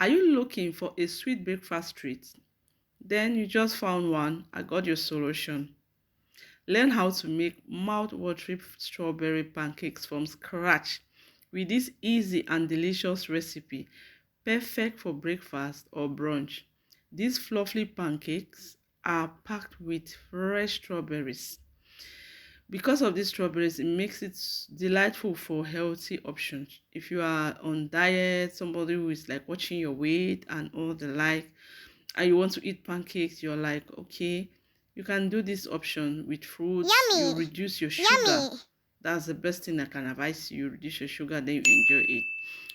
Are you looking for a sweet breakfast treat? Then you just found one. I got your solution. Learn how to make mouth-watering strawberry pancakes from scratch with this easy and delicious recipe, perfect for breakfast or brunch. These fluffy pancakes are packed with fresh strawberries. Because of these strawberries, it makes it delightful for healthy options. If you are on diet, somebody who is like watching your weight and all the like, and you want to eat pancakes, you're like, okay, you can do this option with fruits. You Yummy! reduce your sugar. Yummy! That's the best thing I can advise you. Reduce your sugar, then you enjoy it.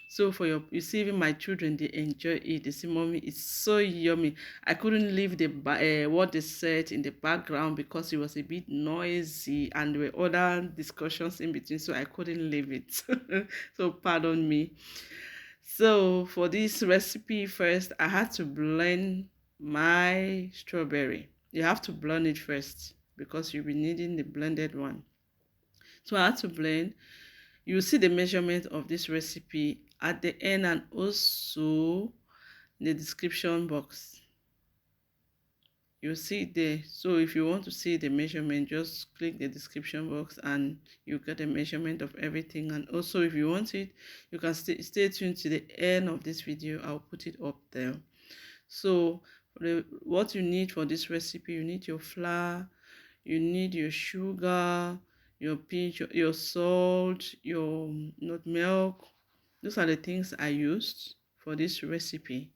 So for your, you see, even my children, they enjoy it. They say, "Mommy, it's so yummy." I couldn't leave the what they said in the background because it was a bit noisy and there were other discussions in between, so I couldn't leave it. So pardon me. So for this recipe, first I had to blend my strawberry. You have to blend it first because you'll be needing the blended one. So I had to blend. You will see the measurement of this recipe at the end and also in the description box. You'll see it there. So if you want to see the measurement, just click the description box and you get a measurement of everything. And also if you want it, you can stay tuned to the end of this video. I'll put it up there. So what you need for this recipe, you need your flour, you need your sugar, your pinch, your salt, your nut milk. Those are the things I used for this recipe.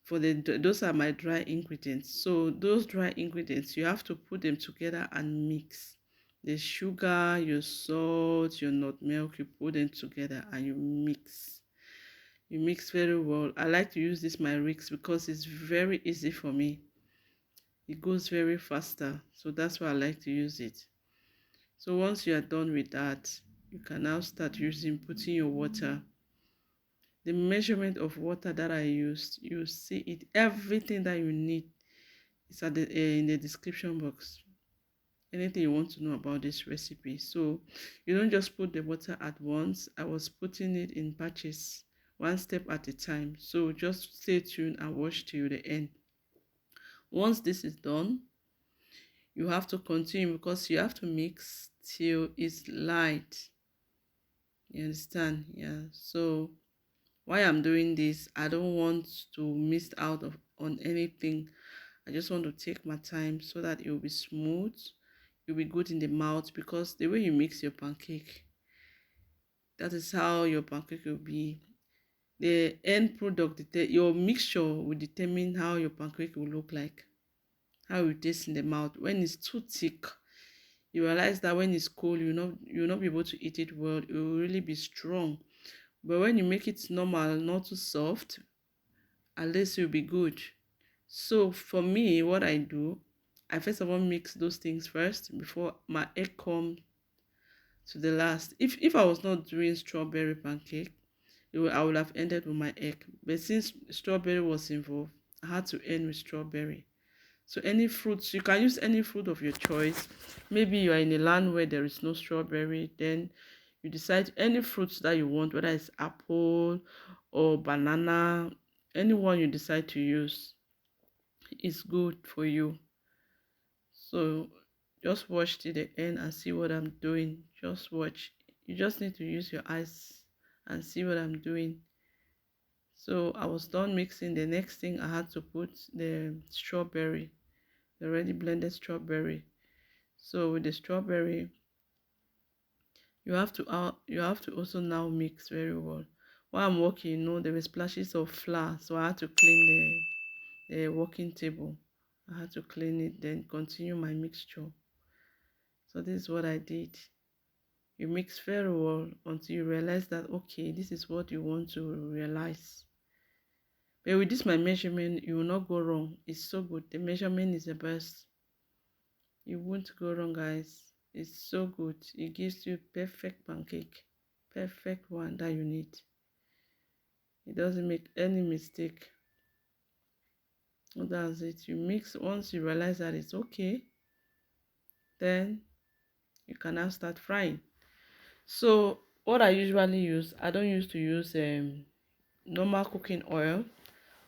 For those are my dry ingredients. So those dry ingredients, you have to put them together and mix. The sugar, your salt, your nut milk, you put them together and you mix. You mix very well. I like to use this my rigs because it's very easy for me. It goes very faster, so that's why I like to use it. So once you are done with that, you can now start putting your water. The measurement of water that I used, you see it. Everything that you need is at in the description box. Anything you want to know about this recipe. So you don't just put the water at once. I was putting it in batches, one step at a time. So just stay tuned and watch till the end. Once this is done, you have to continue because you have to mix till it's light. You understand? Yeah. So while I'm doing this, I don't want to miss out on anything. I just want to take my time so that it will be smooth. You'll be good in the mouth because the way you mix your pancake, that is how your pancake will be. The end product, your mixture will determine how your pancake will look like, how it tastes in the mouth. When it's too thick, you realize that when it's cold, you'll not be able to eat it well. It will really be strong. But when you make it normal, not too soft, at least you'll be good. So for me, what I do, I first of all mix those things first before my egg comes to the last. If I was not doing strawberry pancake, I would have ended with my egg. But since strawberry was involved, I had to end with strawberry. So any fruits, you can use any fruit of your choice. Maybe you are in a land where there is no strawberry, then you decide any fruits that you want, whether it's apple or banana, anyone you decide to use is good for you. So just watch till the end and see what I'm doing. Just watch. You just need to use your eyes and see what I'm doing. So I was done mixing. The next thing I had to put the strawberry, the already blended strawberry. So with the strawberry, you have to also now mix very well. While I'm working, there were splashes of flour, so I had to clean the working table. I had to clean it, then continue my mixture. So this is what I did. You mix very well until you realize that, okay, this is what you want to realize. But with this my measurement, you will not go wrong. It's so good. The measurement is the best. You won't go wrong, guys. It's so good. It gives you perfect pancake, perfect one that you need. It doesn't make any mistake. That's it. You mix. Once you realize that it's okay, then you can now start frying. So what I usually use, I don't used to use normal cooking oil.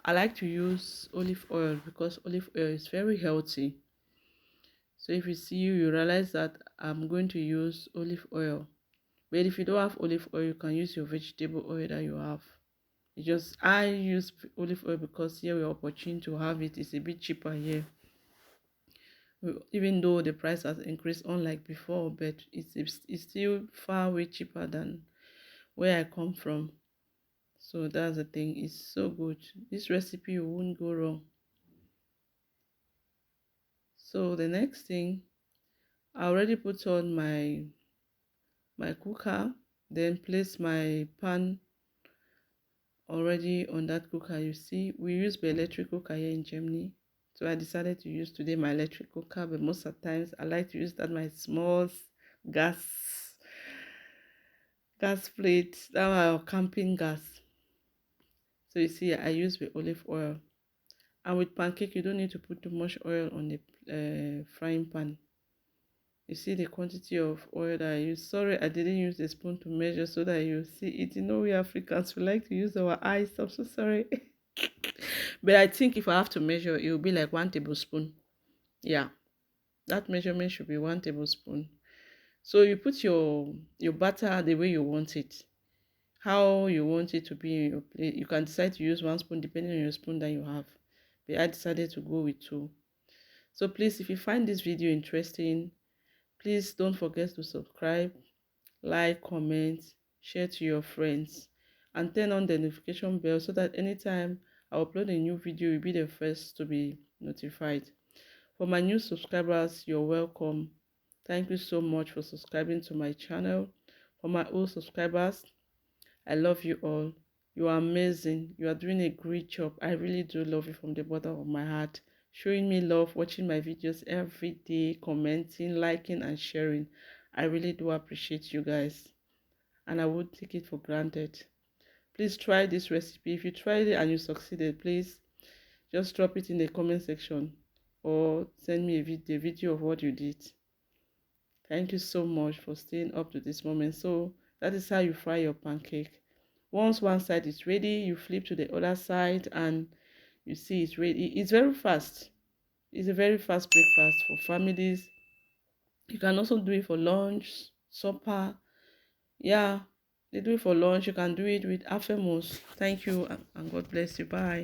I like to use olive oil because olive oil is very healthy. So if you see, you realize that I'm going to use olive oil. But if you don't have olive oil, you can use your vegetable oil that you have. It's just I use olive oil because here we're opportune to have it. It's a bit cheaper here. Even though the price has increased unlike before, but it's still far way cheaper than where I come from. So that's the thing. It's so good. This recipe you won't go wrong. So the next thing, I already put on my cooker, then place my pan already on that cooker. You see, we use the electric cooker here in Germany. So I decided to use today my electric cooker, but most of the times I like to use that my small gas plate, that my camping gas. So you see, I use the olive oil. And with pancake, you don't need to put too much oil on the frying pan. You see the quantity of oil that I use. Sorry, I didn't use the spoon to measure so that you see it. You know, we Africans, we like to use our eyes. I'm so sorry. But I think if I have to measure, it will be like 1 tablespoon. Yeah, that measurement should be 1 tablespoon. So you put your butter the way you want it. How you want it to be in your plate. You can decide to use 1 spoon depending on your spoon that you have. But I decided to go with 2. So please, if you find this video interesting, please don't forget to subscribe, like, comment, share to your friends, and turn on the notification bell so that anytime I upload a new video, you'll be the first to be notified. For my new subscribers, you're welcome. Thank you so much for subscribing to my channel. For my old subscribers, I love you all. You are amazing. You are doing a great job. I really do love you from the bottom of my heart. Showing me love, watching my videos every day, commenting, liking, and sharing. I really do appreciate you guys. And I would take it for granted. Please try this recipe. If you tried it and you succeeded, please just drop it in the comment section or send me a video of what you did. Thank you so much for staying up to this moment. So that is how you fry your pancake. Once one side is ready, you flip to the other side and you see it's ready. It's very fast. It's a very fast breakfast for families. You can also do it for lunch, supper. Yeah, they do it for lunch. You can do it with afternoons. Thank you and God bless you. Bye.